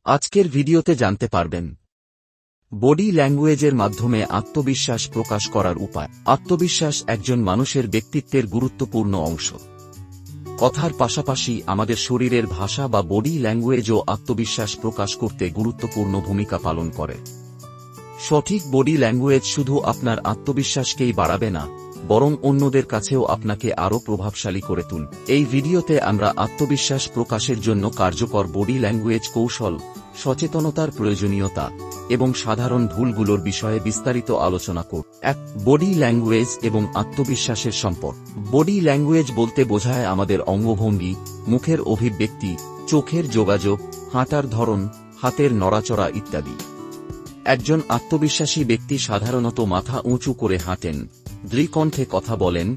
আজকের ভিডিওতে জানতে পারবেন বডি ল্যাঙ্গুয়েজের মাধ্যমে আত্মবিশ্বাস প্রকাশ করার উপায়। আত্মবিশ্বাস একজন মানুষের ব্যক্তিত্বের গুরুত্বপূর্ণ অংশ। কথার পাশাপাশি আমাদের শরীরের ভাষা বা বডি ল্যাঙ্গুয়েজও আত্মবিশ্বাস প্রকাশ করতে গুরুত্বপূর্ণ ভূমিকা পালন করে। সঠিক বডি ল্যাঙ্গুয়েজ শুধু আপনার আত্মবিশ্বাসকেই বাড়াবে না, বরং অন্যদের কাছেও আপনাকে আরও প্রভাবশালী করে তুলবে। এই ভিডিওতে আমরা আত্মবিশ্বাস প্রকাশের জন্য কার্যকর বডি ল্যাঙ্গুয়েজ কৌশল, সচেতনতার প্রয়োজনীয়তা এবং সাধারণ ভুলগুলোর বিষয়ে বিস্তারিত আলোচনা করব। ১. বডি ল্যাঙ্গুয়েজ এবং আত্মবিশ্বাসের সম্পর্ক। বডি ল্যাঙ্গুয়েজ বলতে বোঝায় আমাদের অঙ্গভঙ্গি, মুখের অভিব্যক্তি, চোখের যোগাযোগ, হাঁটার ধরন, হাতের নড়াচড়া ইত্যাদি। একজন আত্মবিশ্বাসী ব্যক্তি সাধারণত মাথা উঁচু করে হাঁটেন, দৃঢ়কণ্ঠে কথা বলেন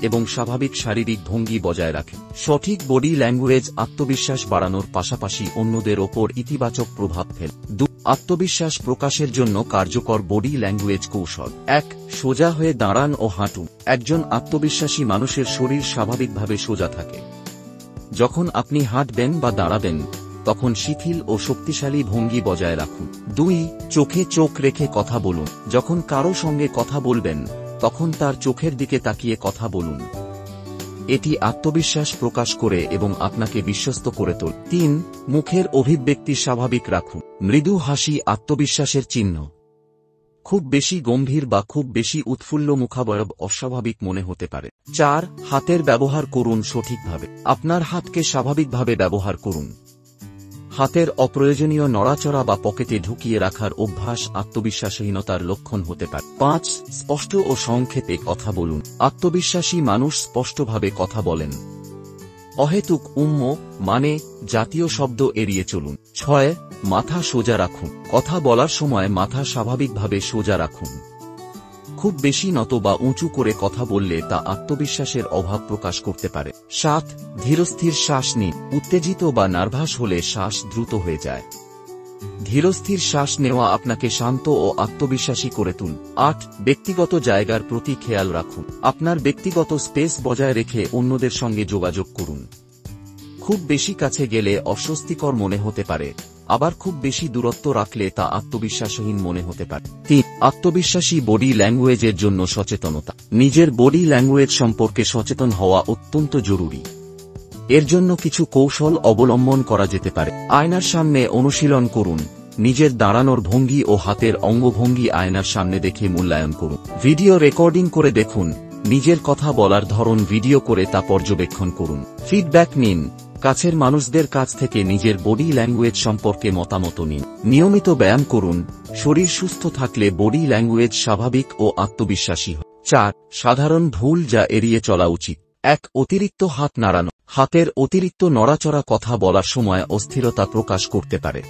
এবং স্বাভাবিক শারীরিক ভঙ্গি বজায় রাখেন। সঠিক বডি ল্যাঙ্গুয়েজ আত্মবিশ্বাস বাড়ানোর পাশাপাশি অন্যদের ওপর ইতিবাচক প্রভাব ফেলে। ২. আত্মবিশ্বাস প্রকাশের জন্য কার্যকর বডি ল্যাঙ্গুয়েজ কৌশল। ১. সোজা হয়ে দাঁড়ান ও হাঁটুন। একজন আত্মবিশ্বাসী মানুষের শরীর স্বাভাবিকভাবে সোজা থাকে। যখন আপনি হাঁটবেন বা দাঁড়াবেন, তখন শিথিল ও শক্তিশালী ভঙ্গি বজায় রাখুন। ২. চোখে চোখ রেখে কথা বলুন। যখন কারো সঙ্গে কথা বলবেন, তখন তার চোখের দিকে তাকিয়ে কথা বলুন। এটি আত্মবিশ্বাস প্রকাশ করে এবং আপনাকে বিশ্বস্ত করে তোলে। ৩. মুখের অভিব্যক্তি স্বাভাবিক রাখুন। মৃদু হাসি আত্মবিশ্বাসের চিহ্ন। খুব বেশি গম্ভীর বা খুব বেশি উৎফুল্ল মুখাবয়ব অস্বাভাবিক মনে হতে পারে। ৪. হাতের ব্যবহার করুন সঠিকভাবে। আপনার হাতকে স্বাভাবিকভাবে ব্যবহার করুন। হাতের অপ্রয়োজনীয় নড়াচড়া বা পকেটে ঢুকিয়ে রাখার অভ্যাস আত্মবিশ্বাসহীনতার লক্ষণ হতে পারে। ৫. স্পষ্ট ও সংক্ষেপে কথা বলুন। আত্মবিশ্বাসী মানুষ স্পষ্টভাবে কথা বলেন। অহেতুক মানে জাতীয় শব্দ এড়িয়ে চলুন। ৬. মাথা সোজা রাখুন। কথা বলার সময় মাথা স্বাভাবিকভাবে সোজা রাখুন। খুব বেশি নত বা উঁচু করে কথা বললে তা আত্মবিশ্বাসের অভাব প্রকাশ করতে পারে। ৭. ধীরস্থির শ্বাস নিন। উত্তেজিত বা নার্ভাস হলে শ্বাস দ্রুত হয়ে যায়। ধীরস্থির শ্বাস নেওয়া আপনাকে শান্ত ও আত্মবিশ্বাসী করে তুলবে। ৮. ব্যক্তিগত জায়গার প্রতি খেয়াল রাখুন। আপনার ব্যক্তিগত স্পেস বজায় রেখে অন্যদের সঙ্গে যোগাযোগ করুন। খুব বেশি কাছে গেলে অস্বস্তিকর মনে হতে পারে, আবার খুব বেশি দূরত্ব রাখলে তা আত্মবিশ্বাসহীন মনে হতে পারে। ৩. আত্মবিশ্বাসী বডি ল্যাঙ্গুয়েজের জন্য সচেতনতা। নিজের বডি ল্যাঙ্গুয়েজ সম্পর্কে সচেতন হওয়া অত্যন্ত জরুরি। এর জন্য কিছু কৌশল অবলম্বন করা যেতে পারে। আয়নার সামনে অনুশীলন করুন। নিজের দাঁড়ানোর ভঙ্গি ও হাতের অঙ্গভঙ্গি আয়নার সামনে দেখে মূল্যায়ন করুন। ভিডিও রেকর্ডিং করে দেখুন। নিজের কথা বলার ধরন ভিডিও করে তা পর্যবেক্ষণ করুন। ফিডব্যাক নিন। কাছের মানুষদের কাছ থেকে নিজের বডি ল্যাঙ্গুয়েজ সম্পর্কে মতামত নিন। নিয়মিত ব্যায়াম করুন। শরীর সুস্থ থাকলে বডি ল্যাঙ্গুয়েজ স্বাভাবিক ও আত্মবিশ্বাসী হয়। ৪. সাধারণ ভুল যা এড়িয়ে চলা উচিত। ১. অতিরিক্ত হাত নাড়ানো। হাতের অতিরিক্ত নড়াচড়া কথা বলার সময় অস্থিরতা প্রকাশ করতে পারে,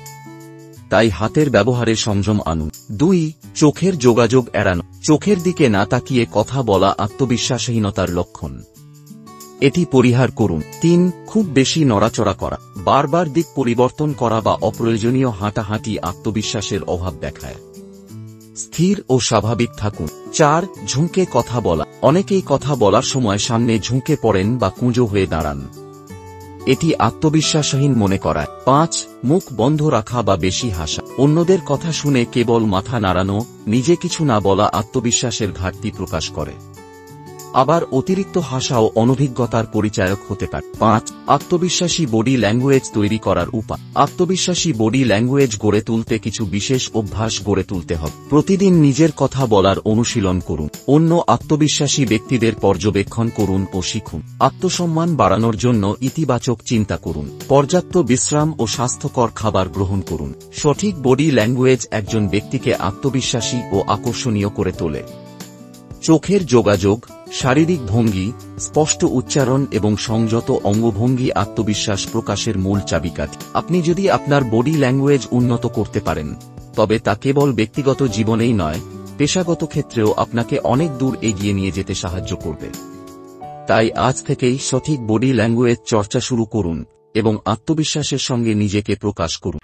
তাই হাতের ব্যবহারে সংযম আনুন। ২. চোখের যোগাযোগ এড়ানো। চোখের দিকে না তাকিয়ে কথা বলা আত্মবিশ্বাসহীনতার লক্ষণ। এটি পরিহার করুন। ৩. খুব বেশি নড়াচড়া করা, বারবার দিক পরিবর্তন করা বা অপ্রয়োজনীয় হাঁটাহাঁটি আত্মবিশ্বাসের অভাব দেখায়। স্থির ও স্বাভাবিক থাকুন। ৪. ঝুঁকে কথা বলা। অনেকেই কথা বলার সময় সামনে ঝুঁকে পড়েন বা কুঁজো হয়ে দাঁড়ান। এটি আত্মবিশ্বাসহীন মনে করায়। ৫. মুখ বন্ধ রাখা বা বেশি হাসা। অন্যদের কথা শুনে কেবল মাথা নাড়ানো, নিজে কিছু না বলা আত্মবিশ্বাসের ঘাটতি প্রকাশ করে। আবার অতিরিক্ত হাসাও অনভিজ্ঞতার পরিচায়ক হতে পারে। ৫. আত্মবিশ্বাসী বডি ল্যাঙ্গুয়েজ তৈরি করার উপায়। আত্মবিশ্বাসী বডি ল্যাঙ্গুয়েজ গড়ে তুলতে কিছু বিশেষ অভ্যাস গড়ে তুলতে হবে। প্রতিদিন নিজের কথা বলার অনুশীলন করুন। অন্য আত্মবিশ্বাসী ব্যক্তিদের পর্যবেক্ষণ করুন ও শিখুন। আত্মসম্মান বাড়ানোর জন্য ইতিবাচক চিন্তা করুন। পর্যাপ্ত বিশ্রাম ও স্বাস্থ্যকর খাবার গ্রহণ করুন। সঠিক বডি ল্যাঙ্গুয়েজ একজন ব্যক্তিকে আত্মবিশ্বাসী ও আকর্ষণীয় করে তোলে। চোখের যোগাযোগ, শারীরিক ভঙ্গি, স্পষ্ট উচ্চারণ এবং সংযত অঙ্গভঙ্গি আত্মবিশ্বাস প্রকাশের মূল চাবিকাঠি। আপনি যদি আপনার বডি ল্যাঙ্গুয়েজ উন্নত করতে পারেন, তবে তা কেবল ব্যক্তিগত জীবনেই নয়, পেশাগত ক্ষেত্রেও আপনাকে অনেক দূর এগিয়ে নিয়ে যেতে সাহায্য করবে। তাই আজ থেকেই সঠিক বডি ল্যাঙ্গুয়েজ চর্চা শুরু করুন এবং আত্মবিশ্বাসের সঙ্গে নিজেকে প্রকাশ করুন।